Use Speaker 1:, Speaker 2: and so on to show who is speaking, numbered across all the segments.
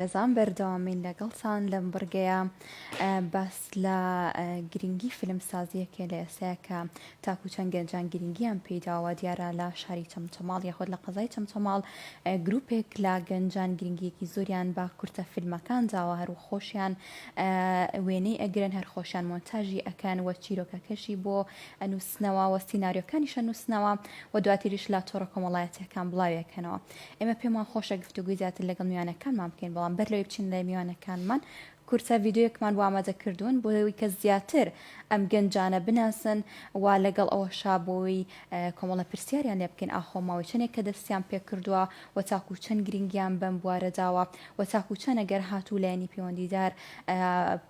Speaker 1: زان بەردەوامین لەگەڵتان لەم بڕگەیە باس لە گرنگی فیلمسازیەکە لە ئێسایە تاکو چەند گەنجان گرنگیان پێداوە دیارە لە شاری چەمچەماڵ یاخۆت لە قەزای چەمچەماڵ گروپێک لە گەنجان گرنگیەکی زۆریان با کورتە فیلمەکان داوە هەرو خۆشیان وێنەی ئەگرن هەر خۆشیان مۆنتاژی ئەکەن وە چیرۆکەکەشی بۆ ئەنووسنەوە وە سیناریۆکانیشە نووسنەوە و دواتریش لا تۆڕە کۆمەڵایەتەکان بڵاوێکەنەوە ئێمە پێمان خۆشە گفتوگوی زیاتر لەگەڵ میوانەکانمان بکەین بەڵام بەر لەوەی بچین لە میوانەکانمان کورتە ڤیدیۆیەکمان بۆ ئامادە کردوون بۆ ئەوەی کە زیاتر ئەم گەنجانە بناسن وا لەگەڵ ئەوەشا بۆی کۆمەڵە پرسیاریان لێ بکەین ئاخۆ ماوەی چەندێک کە دەستیان پێ کردووە و تاکو چەند گرنگیان بەم بوارە داوە و تاکو چەند ئەگەر هاتوو لایەنی پەیوەندیدار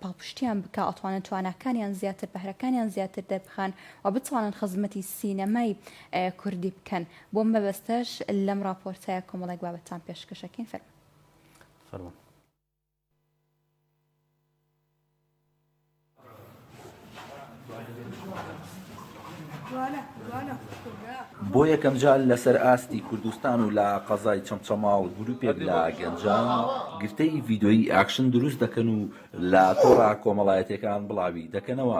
Speaker 1: پاڵپشتیان بکە ئەتوانن تواناکانیان زیاتر بەهرەکانیان زیاتر دەبخەن و بتوانن خزمەتی سینەمای کوردی بکەن بۆ مەبەستەش لەم راپۆرتەیە کۆمەڵێک بابەتان پێشکەشەکەین
Speaker 2: فەرموو.
Speaker 3: بۆ یەکەم جار لەسەر ئاستی کوردستان و لە قەزای چەمچەماڵ گروپێک لە گەنجان گرتەی ڤیدۆیی ئاکشن دروست دەکەن و لە تۆڕا کۆمەڵایەتیەکان بڵاوی دەکەنەوە.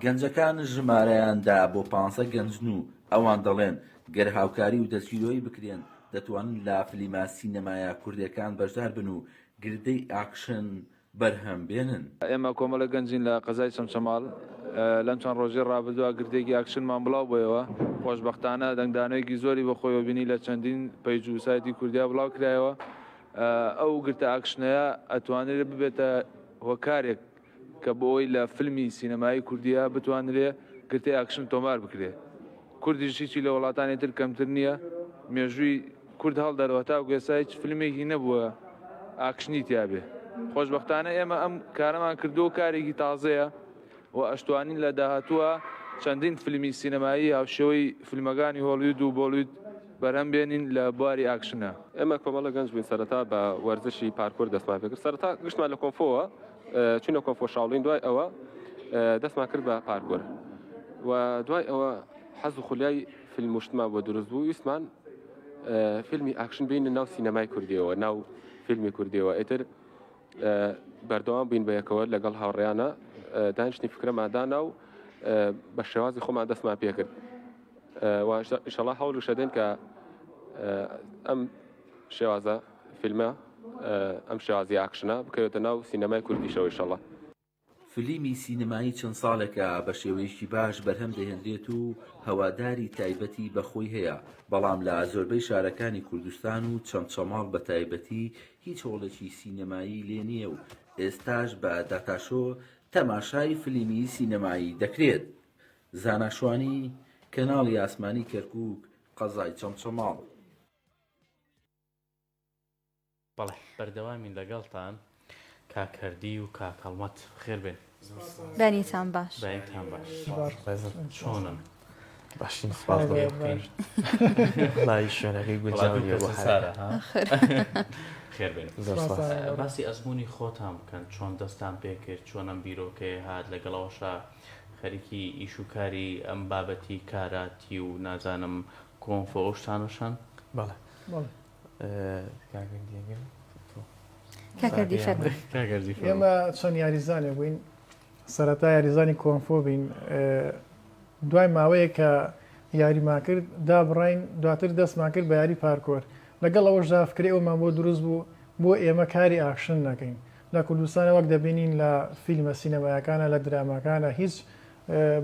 Speaker 3: گەنجەکان ژمارەیاندا بۆ 500 گەنجن و ئەوان دەڵێن گەر هاوکاری و دەستگیرۆیی بکرێن دەتوانن لە فیلمە سینەمایە کوردیەکان بەشدار بن و گردەی ئاکشن بەرهەم بێنن.
Speaker 4: ئێمە کۆمەڵە گەنجین لە قەزای چەمچەماڵ لەم چەند ڕۆژێ ڕابردووە گردێکی ئاکشنمان بڵاو بۆیەوە خۆشبەختانە دەنگدانەیەکی زۆری بەخۆیەوە بینی لە چەندین پەیج و سایتی کوردیا بڵاو کرایەوە. ئەو گرتە ئاکشنەیە ئەتوانێت ببێتە هۆکارێک کە بۆ ئەوی لە فیلمی سینەمایی کوردیا بتوانرێ گرتەی ئاکشن تۆمار بکرێ. کوردیشیی لە وڵاتانی تر کەمتر نییە مێژووی کورد هەڵدەرەوە تا گوێسا هیچ فیلمێکی نەبووە ئاکشنی تیابێ. خۆشبەختانە ئێمە ئەم کارەمان کردو و کارێکی تازەیە و ئەشتوانین لە داهاتووە چەندین فیلمی سینەمایی هاوشێوەی فیلمەکانی هۆلیوود و بۆلیوود بەرهەم بێنین لە بواری ئاکشنە.
Speaker 5: ئێمە کۆمەڵە گەنج بووین سەرەتا بە وەرزشی پارکۆر دەستمان پێ کرد. سەرەتا گشتمان لە کۆنفۆوە چونە کۆنفۆ شاڵین دوای ئەوە دەستمان کرد بە پارکۆر و دوای ئەوە حەز و خولیای فیلم وشتمان بۆ دروست بوو ویسمان فیلمی ئاکشن بینە ناو سینەمای کوردیەوە ناو فیلمی کوردیەوە ئێتر بەردەوام بووین بە یەکەوە لەگەڵ هاوڕێیانە دانیشتنی فکرەمادانا و بە شێوازی خۆمان دەستمان پێ کرد و ئینشەڵا هەوڵ شەدەین کە ئەم شێوازە فیلمە ئەم شێوازی ئاکشنە بکەوێتە ناو سینەمای کوردیشەوە ئینشەڵا.
Speaker 3: فیلمی سینەمایی چەند ساڵێکە بە شێوەیەکی باش بەرهەم دەهێنرێت و هەواداری تایبەتی بەخۆی هەیە بەڵام لە زۆربەی شارەکانی کوردستان و چەمچەماڵ بە تایبەتی هیچ هۆڵێکی سینەمایی لێ نییە و ئێستاش بە داتاشۆ تەماشای فیلمی سینەمایی دەکرێت. زاناشوانی کەناڵی ئاسمانی کەرکووک قەزای چەمچەماڵ.
Speaker 2: بەڵێ بەردەوامین لەگەڵتان کاکەردی و کاکەڵمەت خێر بێن.
Speaker 1: بەنیتان باش
Speaker 2: بەیتان باش چۆنن باشین سپاس بکەین لای شوێنەکەی گونجاویە بۆ سارە خێر بێن. باسی ئەزمموی خۆتان بکەن چۆن دەستان پێکرد چۆن ئەم بیرۆکەی هات لەگەڵەوەشا خەریکی ئیش و کاری ئەم بابەتی کاراتی و نازانم کۆنفۆ ئەو شتانەشان.
Speaker 6: بەڵێ ئێمە چەند یاریزانێ بووین سەرەتا یاریزانی کۆنفۆ بین دوای ماوەیە کە یاریمان کرد دابڕین دواتر دەستمان کرد بە یاری پارکۆر لەگەڵ ئەوە ژافکرێ ئەومان بۆ دروست بوو بۆ ئێمە کاری ئاکشن نەکەین لە کوردستانە وەک دەبینین لە فیلمە سینەمایەکانە لە درامەکانە هیچ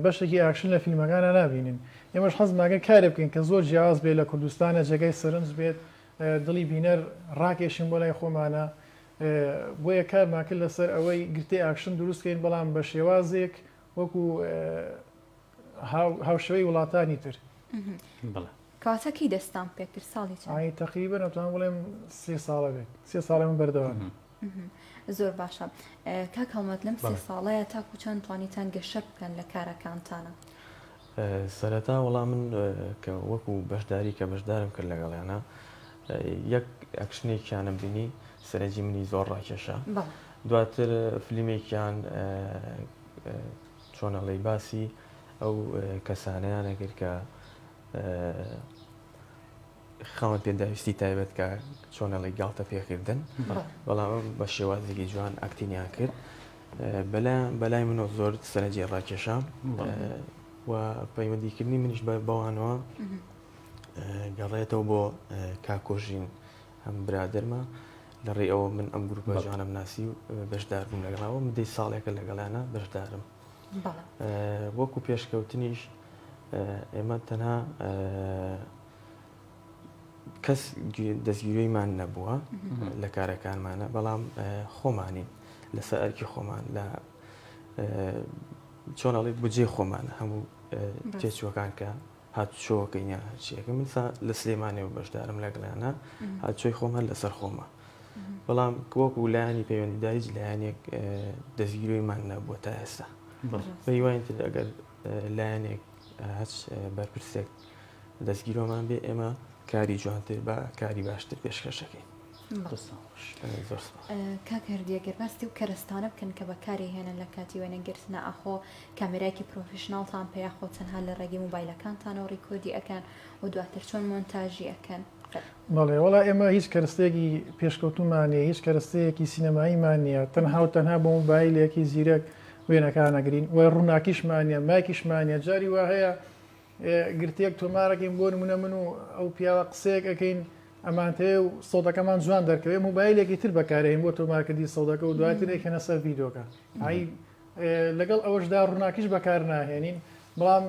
Speaker 6: بەشێکی ئاکشن لە فیلمەکانە نابینین ئێمەش حەزماگەن کارێ بکەین کە زۆر جیاواز بێت لە کوردستانە جێگەی سەرنج بێت دڵی بینەر ڕاکێشین بۆ لای خۆمانە بۆیە کارمان کرد لەسەر ئەوەی گرتەی ئاکشن دروستکەین بەڵام بە شێوازێک وەکو هاوشێوەی وڵاتانی تر.
Speaker 1: کاتەکی دەستان پێکرد ساڵی
Speaker 6: ئای تەقریبەن ئەتوان بڵێم 3 ساڵە بێت 3 ساڵی من بەردەوام.
Speaker 1: زۆر باشە کاک هەڵمەت لەم 3 ساڵەیە تاکو چەند توانیتان گەشە بکەن لە کارەکانتانە.
Speaker 7: سەرەتا وەڵام من کە وەکو بەشداری کە بەشدارم کرد لەگەڵیانە یەک ئەکشنێکیانم بینی سەرنجی منی زۆر ڕاکێشە دواتر فیلمێکیان چۆنەڵی باسی ئەو کەسانەیانە کرد کە خاوەن پێداویستی تایبەت کە چۆنەڵی گاڵتە پێکردن بەڵام بە شێوازێکی جوان ئاکتینیان کرد بەلای منۆ زۆر سەرنجی ڕاکێشام و پەیوەندیکردنی منیش بەوانەوە گەڕێتەوە بۆ کاکۆژین هەم برادرمە لەڕێ ئەوە من ئەم گروپە جوانم ناسی و بەشدار بووم لەگەڵاوە مدەی ساڵێکە لەگەڵانە بەشدارم وەکو پێشکەوتنیش ئێمە تەنها کەس دەستگیریمان نەبووە لە کارەکانمانە بەڵام خۆمانین لەسەر ئەرکی خۆمان لە چۆنەڵی بجێ خۆمان هەموو تێچووەکان کە هاتوچۆکەینە هەرچیەکە من لە سلێمانێ و بەشدارم لەگەڵانە هاتچۆی خۆم هەر لەسەر خۆمە بەڵام وەکو لایانی پەیوەندیداریج لایەنێک دەستگیریمان نەبووە تا ئێستا بەیوانتر ئەگەر لایەنێک هەچ بەرپرسێک دەستگیرۆمان بێ ئێمە کاری جوانتر بە کاری باشتر پێشکەشەکەین.
Speaker 1: کاکەردیەگەر باستی و کەرستانە بکەن کە بەکاری هێنن لە کاتی وێنەگرتنە ئاخۆ کامێرایکی پرۆفشناڵتان پێیاخۆ تەنها لە ڕێگەی مۆبایلەکانتانەوە ڕیکۆردی ئەکەن و دواتر چۆن مۆنتاژی ئەکەن.
Speaker 6: بەڵێ وڵا ئێمە هیچ کەرستێکی پێشکەوتومانە هیچ کەرستەیەکی سینەماییمان نیە تەنها و تەنها بۆ مۆبایلێکی زیرەک وێنەکانەگرین و ڕووناکیشمانە مایکیشمانە جاری وا هەیە گرتێک تۆمارەکەین بۆ نمونە من و ئەو پیاوە قسەیەک ئەەکەین ئەمانتەیە و سەودەکەمان جوان دەرکەوێت مۆبایلێکی تر بەکارێن بۆ تۆمارکردی سەودەکە و دواتر ئەکەنە سەر ڤیدۆکە لەگەڵ ئەوەشدا ڕووناکیش بەکار ناهێنین بەڵام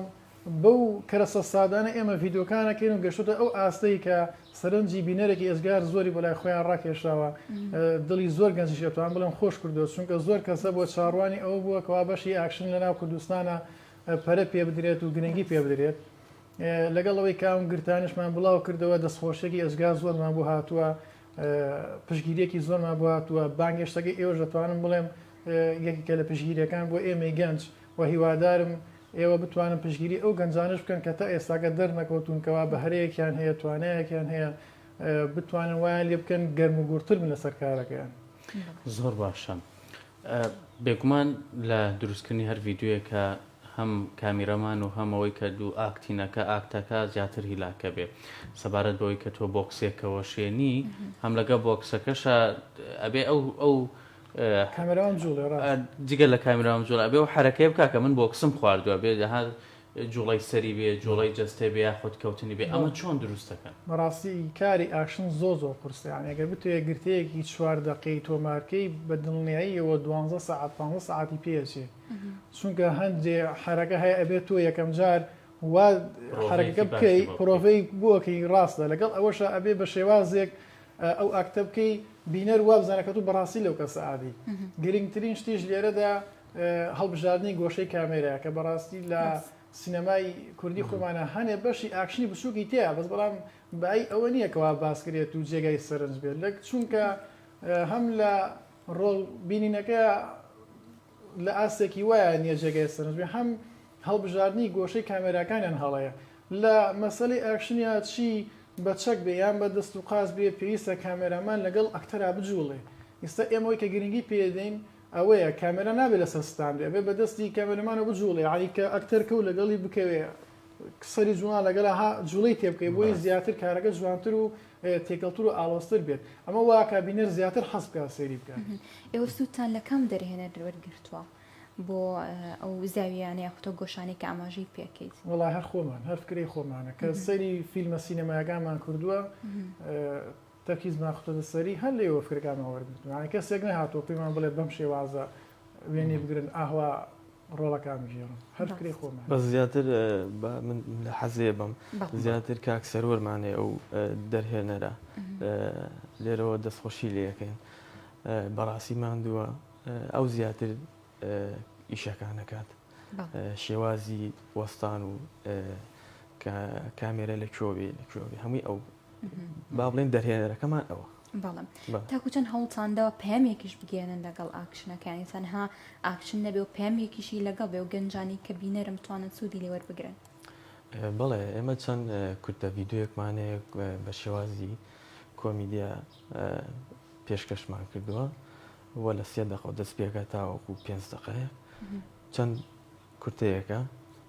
Speaker 6: بەو کەرەسە سادانە ئێمە ڤیدۆکانەکەین و گەشتە ئەو ئاستەی کە سەرنجی بینەرێکی ئێزگار زۆری بەلای خۆیان ڕاکێشاوە دڵی زۆر گەنجشێتوان بڵم خۆش کردو چونکە زۆر کەسە بۆ چاڕوانی ئەوە بووە کەوا بەشی ئاکشن لەناو کوردستانە پەرە پێ بدرێت و گرنگی پێ بدرێت لەگەڵ ئەوەی کاون گرتانشمان بڵاو کردەوە دەستخۆشێکی ئەزگار زۆرمان بۆ هاتووە پشگیریەکی زۆرمان بۆ هاتووە بانگێشتەکەی ئێوە دەتوانم بڵێم یەکێکە لە پشگیریەکان بۆ ئێمەی گەنج و هیوادارم ئێوە بتوانن پشگیری ئەو گەنجانش بکەن کە تا ئێستاکە دەرنەکەوتونکەوە بە هەرەیەکیان هەیە توانایەکیان هەیە بتوانن وایان لێ بکەن گەرم و گورتر من لەسەر کارەکەیان.
Speaker 2: زۆر باشە بێگومان لە دروستکردنی هەر ڤیددیوەکە هەم کامیرەمان و هەمەوەی کە دوو ئاکتینەکە ئاکتەکە زیاتر هیلاکە بێ سەبارەت بەوەی کە تۆ بۆکسێکەوە شوێنی هەم لەگە بۆکسەکەشە ئەبێ ئەو
Speaker 6: کامێرەوان جوڵێ
Speaker 2: جگە لە کامیرام جوڵ ئەبێ و حرەکەی بکە کە من بۆکسم خواردووە بێ دەها جوڵی سەری بێ جوڵی جەستێ بێ یا خۆتکەوتنی بێ ئەمە چۆن دروستەکەن
Speaker 6: بەڕاستی کاری ئاکشن زۆر پرسیان ئەگەر بتوێ گرتەیەکی 4 دقەی تۆمارکەی بە دڵنیاییەوە 12 ساعت 15 ساعتی پێچێ چونکە هەندێ حرەکە هەیە ئەبێت تۆ یەکەم جار وا حرەکە بکەی پرۆڤەی بۆکەی ڕاستە لەگەڵ ئەوەشە ئەبێ بە شێوازێک ئەو ئاکتە بکەی بینەر وا بزانەکە تو بەڕاستی لەو کەسە ئادی گرنگترین شتیش لێرەدا هەڵبژاردننی گۆشەی کامێرەیە کە بەڕاستی لە سینەمای کوردی خۆمانە هەنێ بەشی ئاکشنی بچووکی تەیە بەس بەڵام بای ئەوە نییە کەوا باسکرێت و جێگای سەرنج بێت لە چونکە هەم لە ڕۆڵ بینینەکە لە ئاستێکی وایە نییە جێگای سەرنج بێ هەم هەڵبژاردننی گۆشەی کامێراکانیان هەڵەیە لە مەسەلەی ئاکشنیا چی بە چەک بێ یان بە دەست و قاز بێ پێویستە کامێرامان لەگەڵ ئەکتەرا بجوڵێ ئێستا ئێمەوەی کە گرنگی پێدەین ئەوەیە کامێرە نابێت لە سەستان بێ ئەبێ بەدەستی کامێرەمانە بجوڵێ علی کە ئەکتەرکە و لەگەڵی بکەوێ سەری جوان لەگەڵ جوڵەی تێ بکەی بۆی زیاتر کارەکە جوانتر و تێکەڵتر و ئاڵۆستر بێت ئەمە وا کابینەر زیاتر حەز بکە سەیری بکات.
Speaker 1: ئێوە سووتان لە کەم دەرهێنە وەرگرتووە بۆ ئەو زاویانە یاخۆ گۆشانی کە ئاماژەی پێکەیت
Speaker 6: وڵای هەر خۆمان هەر فکری خۆمانە کە سەری فیلمە سینەمایەکانمان کردووە تەرکیزمان خۆتە سەری هەر لێوە فکرەکانمان وەرگرتووە کەسێک نەهاتۆ پێیمان بڵێ بەم شێوازە وێنێ بگرن ئاهوا ڕۆڵەکان بژێڕن هەر فکری خۆمان
Speaker 7: بەس زیاتر من لە حەزێ بەم زیاتر کاک سەرۆرمانێ ئەو دەرهێنەرە لێرەوە دەستخۆشی لێەکەین بەڕاستی ماندووە ئەو زیاتر ئیشەکانەکات شێوازی وەستان و کامێرە لە کوێ هەمووی ئەو با بڵێن دەرهێنەرەکەمان ئەوە
Speaker 1: بەڵام تاکو چەند هەوڵتاندەوە پەیامێکیش بگێنن لەگەڵ ئاکشنەکانی تەنها ئاکشن نەبێ و پەیامێکیشی لەگەڵ بێ و گەنجانی کە بینەرم توانن سوودی لێ وەربگرن.
Speaker 7: بەڵێ ئێمە چەند کورتە ڤیددیۆیەکمانەیە بە شێوازی کۆمیدیا پێشکەشمان کردووە وە لە 3 دقە دەست پێکە تاوەکو 5 دقەیە چەند کورتەیەەکە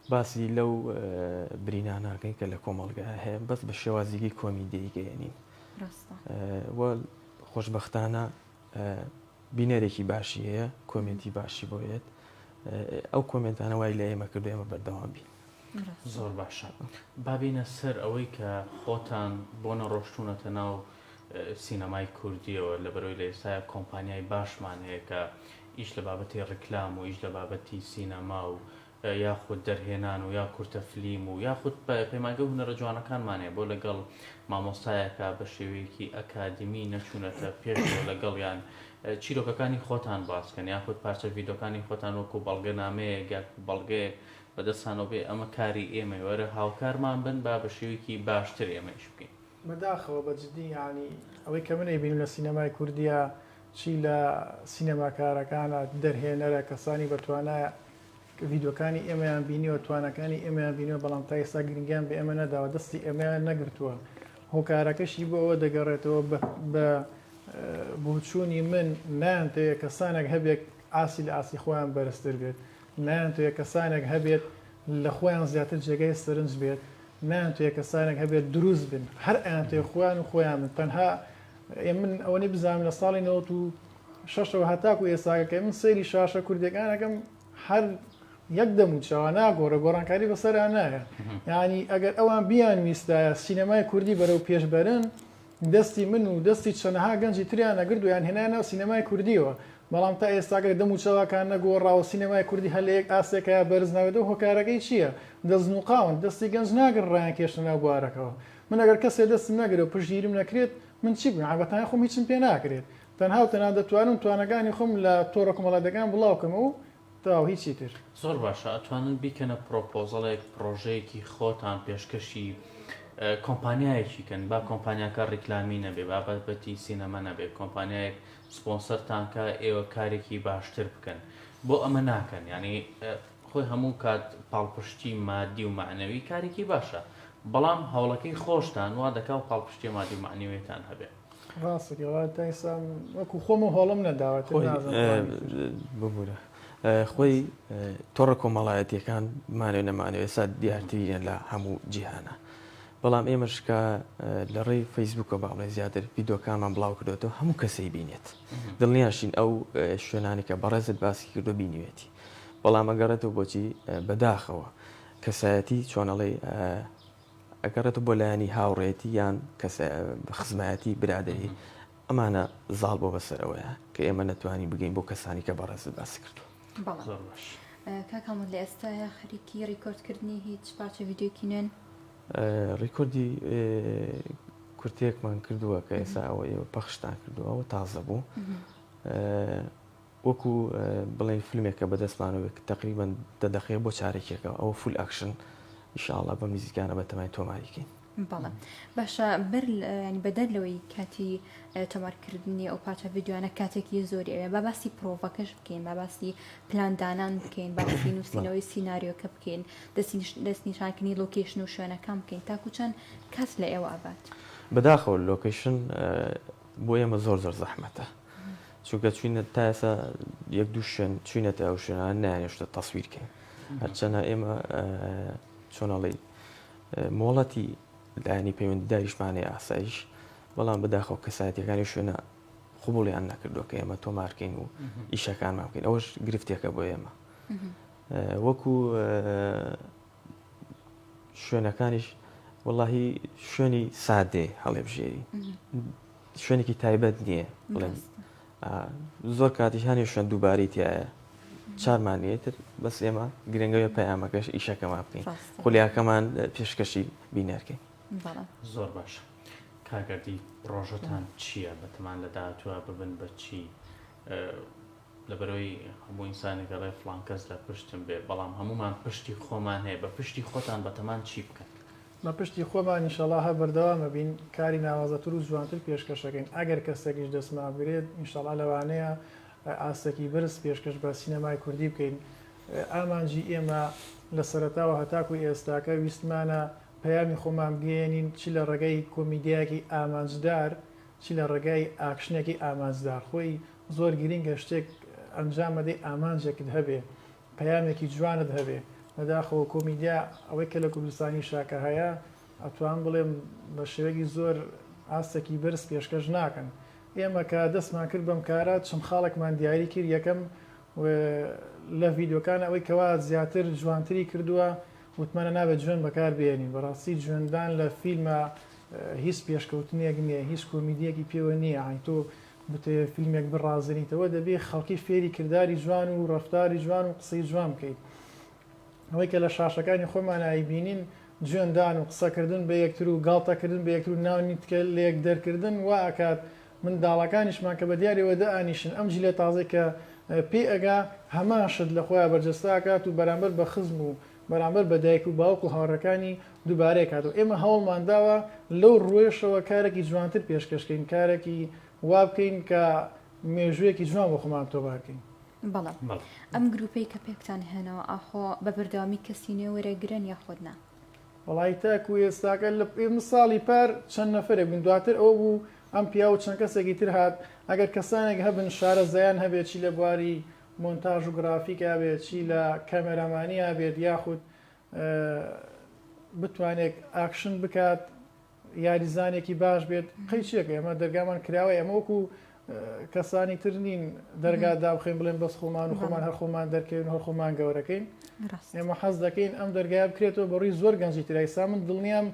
Speaker 7: باسی لەو بریناناکەین کە لە کۆمەڵگە هەیە بەس بە شێوازیگەی کۆمیدیگەیەنین خۆشببختانە بینەرێکی باشی هەیە کۆمنتی باشی بۆیێت ئەو کۆمنتانە وای لە ئێمە کردو ئێمە بەردەوام بین.
Speaker 2: زۆر باشە بابینە سەر ئەوەی کە خۆتان بۆ نەڕۆشتونەتە ناو سینەمای کوردیەوە لە بەرەوەی لە ئێستاە کۆمپانیای باشمان هەیە کە ئیش لە بابەتی ڕکلام و ئیش لە بابەتی سینەما و یاخود دەرهێنان و یا کورتە فلیم و یاخود پەیمانگە هونەرە جوانەکانمانەیە بۆ لەگەڵ مامۆستایەکە بە شێوەیەکی ئەکادمی نەچوونەتە پێش لەگەڵیان چیرۆکەکانی خۆتان باسکەن یاخود پارچە ڤیدۆکانی خۆتان وەکو بەڵگە نامەیە یا بەڵگەیەک بەدەستانەوە بێ ئەمە کاری ئێمە وەرە هاوکارمان بن با بە شێوەیەکی باشتر ئێمەش بکەین.
Speaker 6: بەداخەوە بەجددی ینی ئەوەی کە منەی بین لە سینەمای کوردیا چی لە سینەماکارەکانە دەرهێنەرە کەسانی بەتوانایە ڤیدۆکانی ئێمەیان بینیوە توانەکانی ئێمەیان بینیوە بەڵام تا ئێستا گرنگیان بە ئێمە نەداوە دەستی ئێمەیان نەگرتووە هۆکارەکەشی بۆ ئەوە دەگەڕێتەوە بە بۆچوونی من نایانتەوێت کەسانێک هەبێت ئاسی لە ئاسی خۆیان بەرزتر بێت نایانتوێت کەسانێک هەبێت لە خۆیان زیاتر جێگەی سەرنج بێت نایانتوێت کەسانێک هەبێت دروست بن هەر ئەیانتوێت خۆیان و خۆیان من تەنها من ئەوەی بزانم لە ساڵی 96 هەتاکو ئێساکەکە من سەیری شاشە کوردەکانەکەم هەر یەک دەموچەوە ناگۆڕە گۆڕانکاری بەسەریان نایە یعنی ئەگەر ئەوان بیان ویستایە سینەمای کوردی بەرەو پێشبەرن دەستی من و دەستی چەندەها گەنجی تریان نەگرد و یان هێنانەوە سینەمای کوردیەوە بەڵام تا ئێستاگەر دەموچەوەکان نەگۆڕاوە سینەمای کوردی هەلەیەک ئاسێکە بەرزناوێتەوە هۆکارەکەی چییە دەستنوقاون دەستی گەنج ناگەڕایان کێشتە ناو بوارەکەەوە من ئەگەر کەسێ دەستم نەگرێت و پشگیرم نەکرێت من چی بم عبەتان خۆم هیچم پێ ناکرێت تەنها و تەنها دەتوانم توانەکانی خۆم لە تۆڕە کۆمەڵایەتەکان بڵاوکەمە و تا هیچی تر.
Speaker 2: زۆر باشە ئەتوانن بیکەنە پرۆپۆزەڵێک پرۆژەیەکی خۆتان پێشکەشی کۆمپانیایەکیکەن با کۆمپانیاکە ڕیکلامی نەبێ بابەتی سینەمە نەبێ کۆمپانیایەک سپۆنسەرتانکە ئێوە کارێکی باشتر بکەن بۆ ئەمە ناکەن ینی خۆی هەموو کات پاڵپشتی مادی و معنەوی کارێکی باشە بەڵام هەوڵەکەی خۆشتان وا دەکا و پاڵپشتی مادی و معنەوێتان هەبێ
Speaker 6: ڕاستەکەوە تایسان وەکو خۆم و هەوڵم نەداوێت
Speaker 7: ببوورە خۆی تۆڕە کۆمەڵایەتیەکان مانێ نەمانێت ئێستا دیارترینە لە هەموو جیهانە بەڵام ئێمەشکە لە ڕێی فەیسبووکە باڵێ زیاتر ڤیدۆکانمان بڵاو کردوێتەوە هەموو کەسەی بینێت دڵنیاشین ئەو شوێنانی کە بەڕێزت باسی کردو بینیوێتی بەڵام ئەگەڕێتەوە بۆچی بەداخەوە کەسایەتی چۆنەڵێ ئەگەڕێتە بۆ لایانی هاوڕێتی یان خزمایەتی برادری ئەمانە زاڵ بۆ بەسەرەوەیە کە ئێمە نەتوانی بگەین بۆ کەسانی کە بەڕێزت باسی کردو.
Speaker 2: زۆر باش
Speaker 1: کاکەمون لە ئێستاە خەریکی ڕیکۆردکردنی هیچ پارچە ڤیدیۆکی نوێن
Speaker 7: ڕیکۆردی کورتێکمان کردووە کە ئێستا ئەوە ئێوە پەخشتان کردووەوە تازە بوو وەکو بڵێن فیلمێکە بەدەستمانەوە تقریبان دەدەخێ بۆ چارێکێکەوە ئەوە فول ئاکشن ئینشاءڵڵا بە میزیکانە بەتەمای تۆماریکەین.
Speaker 1: بەڵێ باشە بەر ینی بەدەر لەوەی کاتی تۆمارکردنی ئەو پارچە ڤیدیۆانە کاتێکی زۆری ئەوێ با باسی پرۆڤەکەش بکەین با باسی پلاندانان بکەین باسی نووسینەوەی سیناریۆکە بکەین دەستنیشانکردنی لۆکیشن و شوێنەکان بکەین تاکو چەند کات لە ئێوە ئابات
Speaker 7: بەداخەوە لۆکیشن بۆ ئێمە زۆر زۆر زەحمەتە چونکە چوینە تا ئێستا یەک دوو شوێن چوینەتە ئەو شوێنان نایانێشتە تەسویرکەین هەرچەنە ئێمە چۆنەڵێ مۆڵەتی لایانی پەیوەندیداریشمانەیە ئاسایش بەڵام بەداخەوە کەسایەتیەکانی شوێنە قوبوڵیان نەکردووە کە ئێمە تۆمارکەین و ئیشەکانمان بکەین ئەوەش گرفتێکە بۆ ئێمە وەکو شوێنەکانیش وەڵاهی شوێنی سادێ هەڵێبژێری شوێنێکی تایبەت نییە بڵێن زۆر کاتیشانی شوێن دووباری تایە چارمانێتر بەس ئێمە گرنگەوە پەیامەکەش ئیشەکەمان بکەین خولیاکەمان پێشکەشی بینەرکەین.
Speaker 2: زۆر باش کاگەردی ڕۆژەتان چییە بەتەمان لە داهاتووە ببن بە چی لەبەرەوەی هەموو ئینسانێکە ڕێ فڵان کەس لە پشتم بێ بەڵام هەمومان پشتی خۆمان هەیە بە پشتی خۆتان بەتەمان چی بکەن
Speaker 6: بە پشتی خۆمان ئینشەڵڵا هە بەردەوامە بین کاری ناوازەتر و جوانتر پێشکەشەکەین ئەگەر کەسێکیش دەستمان بگرێت ئینشەڵڵا لەوانەیە ئاستێکی بەرز پێشکەش بە سینەمای کوردی بکەین ئامانجی ئێمە لە سەرەتاوە هەتاکو ئێستاکە ویستمانە پەیامی خۆمان بگەێنین چی لە ڕێگەی کۆمیدیاکی ئامانجدار چی لە ڕێگای ئاکشنێکی ئامانجدار خۆی زۆر گرینگە شتێک ئەنجامەدەی ئامانجێکت هەبێ پەیامێکی جوانت هەبێ لەداخەوە کۆمیدیا ئەوەی کە لە کوردستانی شاکە هەیە ئەتوان بڵێم بە شێوەیەکی زۆر ئاستێکی بەرز پێشکەش ناکەن ئێمە کە دەستمان کرد بەم کارە چەند خاڵێکمان دیاری کرد یەکەم لە ڤیددیۆکان ئەوەی کەوا زیاتر جوانتری کردووە وتمانە نابێت جوێن بەکار بێنین بەڕاستی جوێندان لە فیلمە هیچ پێشکەوتنێک نییە هیچ کۆمیدیەکی پێوە نییە هاین تۆ بتێ فیلمێک بڕازنیتەوە دەبێت خەڵکی فێری کردداری جوان و ڕفتاری جوان و قسەی جوان بکەیت ئەوەی کە لە شاشەکانی خۆمان ئایبینین جوێندان و قسەکردن بە یەکتر و گاڵتەکردن بە یەکتر و ناونیتکە لە یەک دەرکردن وا ئاکات منداڵەکانیشمان کە بە دیارەوە دائانیشن ئەم جیلە تازای کە پێ ئەگا هەمان شت لە خۆیان بەرجەستاکات و بەرامبەر بە خزم و بەرامبەر بە دایک و باوک و هاوڕەکانی دووبارەیە کاتەوە ئێمە هەوڵمانداوە لەو ڕوێشەوە کارێکی جوانتر پێشکەشکەین کارێکی وا بکەین کە مێژوویەکی جوان بۆ خۆمان تۆ باکەین
Speaker 1: بەڵام ئەم گروپەی کە پێکتان هێنەوە ئاخۆ بە بەردەوامی کەسی نوێ وەرەگرن یاخۆدنا
Speaker 6: وڵی تاکو ئێستاکە لە ساڵی پار چەند نەفرێک بن دواتر ئەو بوو ئەم پیا و چەند کەسێکی تر هات ئەگەر کەسانێک هەبن شارە زەیان هەبێت چی لە بواری مۆنتاژ و گرافیک بێت چی لە کەمەرەمانی بێت یاخود بتوانێت ئاکشن بکات یاریزانێکی باش بێت قەیچێکە ئێمە دەرگامان کراوە ئەمە وەکو کەسانی تر نین دەرگا دابخین بڵێن بەس خۆمان و خۆمان هەر خۆمان دەرکەین و هەر خۆمان گەورەکەین ئێمە حەز دەکەین ئەم دەرگای بکرێتەوە بەڕووی زۆر گەنجی ترایسا من دڵنیام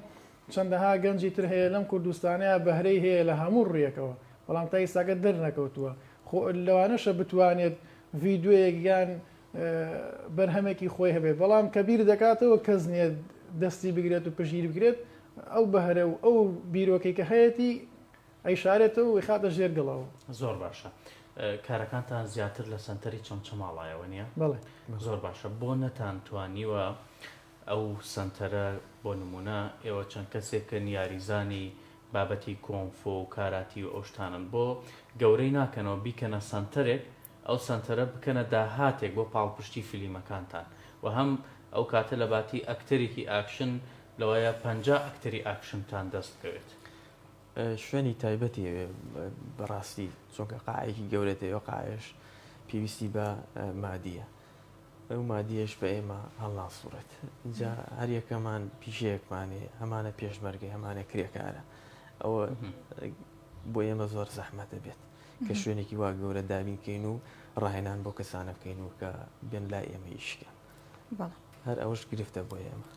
Speaker 6: چەندەها گەنجی تر هەیە لەم کوردستانەیە بەهرەی هەیە لە هەموو ڕێیەکەوە بەڵام تا ئێستاکە دەرنەکەوتووە خۆ لەوانەشە بتوانێت ڤیددیۆیەک یان بەرهەمێکی خۆی هەبێت بەڵام کە بیر دەکاتەوە کەس نیە دەستی بگرێت و پژیر بگرێت ئەو بەهرە و ئەو بیرۆکەی کە هەیەی ئەیشارێتەوە و خاتە ژێرگەڵەوە
Speaker 2: زۆر باشە کارەکانتان زیاتر لە سنتەری چەمچەماڵایەوە نییە
Speaker 6: بەڵێ
Speaker 2: زۆر باشە بۆ نەتانتوانیوە ئەو سنتەرە بۆ نمونە ئێوە چەند کەسێکن یاریزانی بابەتی کۆنفۆ و کاراتی و ئەوشتانن بۆ گەورەی ناکەنەوە بیکەنە سنتەرێک ئەو سنتەرە بکەنە داهاتێک بۆ پاڵپشتی فیلمەکانتان و هەم ئەو کاتە لە باتی ئەکتەرێکی ئاکشن لەوەیە 50 ئەکتەری ئاکشنتان دەست بکەوێت
Speaker 7: شوێنی تایبەتی بەڕاستی چونکە قاعەیەکی گەورەتەوە قاعش پێویستی بە مادیە ئەو مادیەش بە ئێمە هەڵناسوورێت جا هەر یەکەمان پیشەیەکمانێ هەمانە پێشمەرگی هەمانە کرێکارە ئەوە بۆ ئێمە زۆر زەحمەتە بێت کە شوێنێکی وا گەورە دابینکەین و ڕاهێنان بۆ کەسانە بکەین و کە بێن لای ئێمە ئیشکە هەر ئەوش گرفتە بۆ ئێمە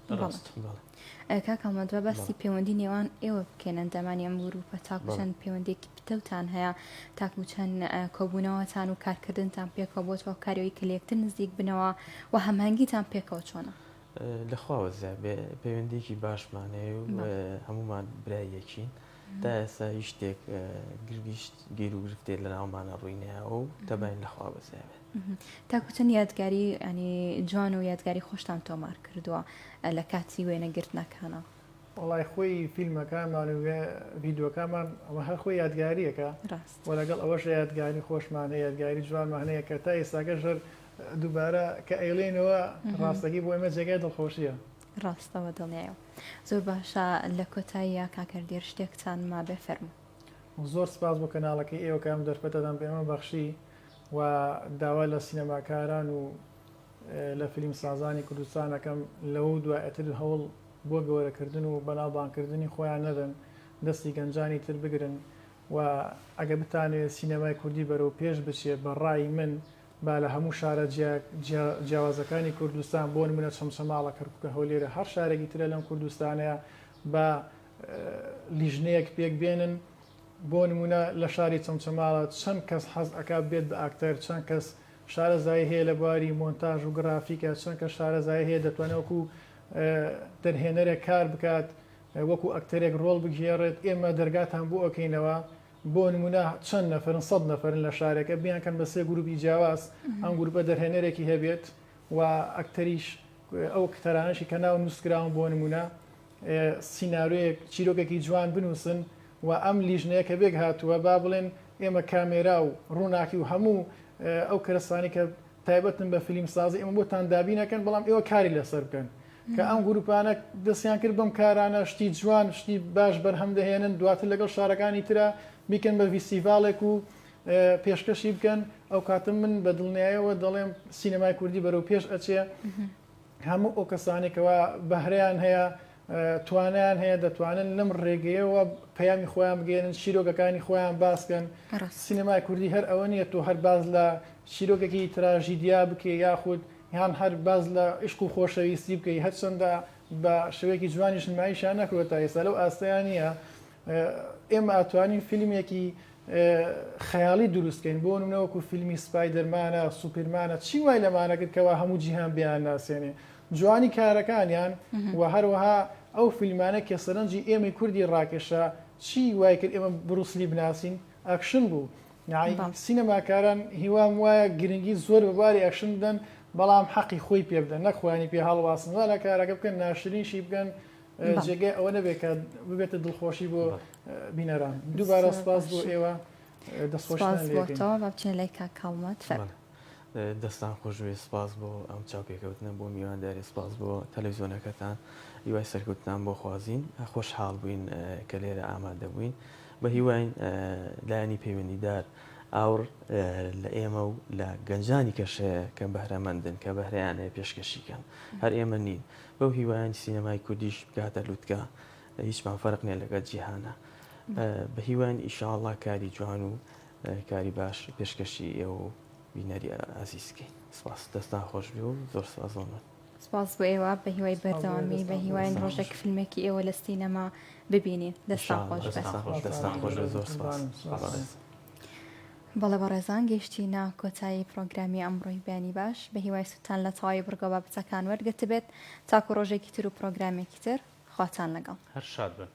Speaker 1: کاکەمەدوە بەسی پەیوەندی نێوان ئێوە بکەنن دەمانی ئەم گروپە تاکو چەند پەیوەندێکی پتەوتان هەیە تاکو چەند کۆبوونەوەتان و کارکردنتان پێکەوە بۆتەوە کاریەوەی کە لەکتر نزیک بنەوە و هەمهەنگیتان پێکەوە چۆنە
Speaker 7: لەخواوە پەیوەندێکی باشمانەیە و هەمومان برایەکین تا ئێستا هیچ شتێک گیر و گرفتێت لە ناومانە ڕووینەوە و تەبین لەخوا بەزیابێت
Speaker 1: تاکو چەند یادگاری ینی جوان و یادگاری خۆشتان تۆمار کردووە لە کاتی وێنەگرتنەکانە
Speaker 6: وڵای خۆی فیلمەکانمان و ڤیددیۆکانمان ئەمە هەر خۆی یادگاریەکە و لەگەڵ ئەوەش یادگاری خۆشمانە یادگاری جوانمانەیە کە تا ئێستاکە ژەر دووبارە کە ئەیڵێنەوە ڕاستەکی بۆ ئێمە جێگای دڵخۆشیە
Speaker 1: ڕاستەوە دڵنیایە زۆر باشە لە کۆتاییە کاکەردێر شتێکتان ما بفەرمو
Speaker 6: زۆر سپاس بۆ کەناڵەکەی ئێوە کەم دەرفەتەدان بێمە بەخشی و داوا لە سینەماکاران و لە فیلم سازانی کوردستانەکەم لەو دوایەتر هەوڵ بۆ گەورەکردن و بەناوبانکردنی خۆیان نەدەن دەستی گەنجانی تر بگرن و ئەگە بتانێت سینەمای کوردی بەرەو پێش بچێت بە ڕای من با لە هەموو شارە جیاوازەکانی کوردستان بۆ نمونە چەمچەماڵە کەرکووکە هەولێرە هەر شارێکی ترە لەم کوردستانەیە بە لیژنەیەک پێک بێنن بۆ نمونە لە شاری چەمچەماڵە چەند کەس حەز ئەکا بێت بە ئاکتەر چەند کەس شارەزای هەیە لە بواری مۆنتاژ و گرافیکە چەند کە شارەزای هەیە دەتوانێت وەکو دەرهێنەرێک کار بکات وەکو ئەکتەرێک ڕۆڵ بگێڕێت ئێمە دەرگاتان بۆ ئۆکەینەوە بۆ نمونە چەند نەفرن 100 نەفرن لە شارێکە بیانکەن بە سێ گروپی جیاواز ئەم گروپە دەرهێنەرێکی هەبێت و ئەکتەریش ئەو کتەرانشی کە ناو نووسکراون بۆ نمونە سینارویەک چیرۆکێکی جوان بنووسن و ئەم لیژنەیە کە بێک هاتووە با بڵێن ئێمە کامێرا و ڕووناکی و هەموو ئەو کەرەسانی کە تایبەتن بە فیلم سازی ئێمە بۆتان دابینەکەن بەڵام ئێوە کاری لەسەر بکەن کە ئەم گروپانە دەستیان کرد بەم کارانە شتی جوان شتی باش بەرهەم دەهێنن دواتر لەگەڵ شارەکانی ترە بیکەن بە فیستیڤالێک و پێشکەشی بکەن ئەو کاتم من بە دڵنیایەوە دەڵێم سینەمای کوردی بەرەو پێش ئەچێ هەموو ئەو کەسانێکەوە بەهرەیان هەیە توانیان هەیە دەتوانن لەم ڕێگەیەوە پەیامی خۆیان بگەێنن شیرۆگەکانی خۆیان باسکەن سینەمای کوردی هەر ئەوە نیە تۆ هەر باز لە شیرۆگەکی تراژیدیا بکە یاخود یان هەر باز لە عشق و خۆشەویستی بکەی هەرچەندە بە شێوەیەکی جوانیش نمایشیان نەکرێت تا ئێستا لەو ئاستەیان نیە ئێمە ئەتوانین فیلمێکی خەیاڵی دروستکەین بۆ نمونەوەکو فیلمی سپایدەرمانە سوپرمانە چی وای لەمانە کردکەوە هەموو جیهان بیان ناسێنێ جوانی کارەکانیان و هەروەها ئەو فیلمانە کە سەرنجی ئێمەی کوردی ڕاکێشە چی وای کرد ئێمە بروسلی بناسین ئەکشن بوو سینەماکاران هیوام وایە گرنگی زۆر بەباری ئەکشن بدەن بەڵام حەقی خۆی پێ بدەن نەخوانی پێ هەڵواستن لە کارەکە بکەن ناشرینشی بکەن جێگەی ئەوە نەبێت کە ببێتە دڵخۆشی بۆ بینەران دووبارە سپاس بۆ ئێوە
Speaker 1: دەستخۆشتەوە بە بچێن لای کاکاڵمەت
Speaker 7: دەستان خۆشوێ سپاس بۆ ئەم چاوپێکەوتنە بۆ میوانداری سپاس بۆ تەلەڤیزیۆنەکەتان هیوای سەرکەوتنان بۆ خوازین خۆشحاڵ بووین کە لێرە ئامادە بووین بە هیواین لایەنی پەیوەندیدار ئاور لە ئێمە و لە گەنجانی کەشەیە کە بەهرەمەندن کە بەهرەیانەیە پێشکەشیکەن هەر ئێمە نین بەو هیوایان سینەمای کوردیش بکاتە لووتکە هیچمان فەرق نیە لەگەڵ جیهانە بە هیوان ئیشاءڵڵا کاری جوان و کاری باش پێشکەشی ئێوە و بینەری ئازیزکەین سپاس دەستان خۆش بێ و زۆر سپاسۆنە
Speaker 1: سپاس بۆ ئێوە بە هیوای بەردەوامی بە هیوای ڕۆژێک فیلمێکی ئێوە لە سینەما ببینین دەستان خۆش
Speaker 7: دەستان خۆش زۆر سپاس
Speaker 1: بەڵێ بەڕێزان گەیشتینە کۆتایی پرۆگرامی ئەمڕۆی بیانی باش بە هیوای سوتان لە تەواوی بڕگە بابەتەکان وەرگرت بێت تاکو ڕۆژێکی تر و پرۆگرامێکی تر خواتان لەگەڵ
Speaker 2: هەر شاد بن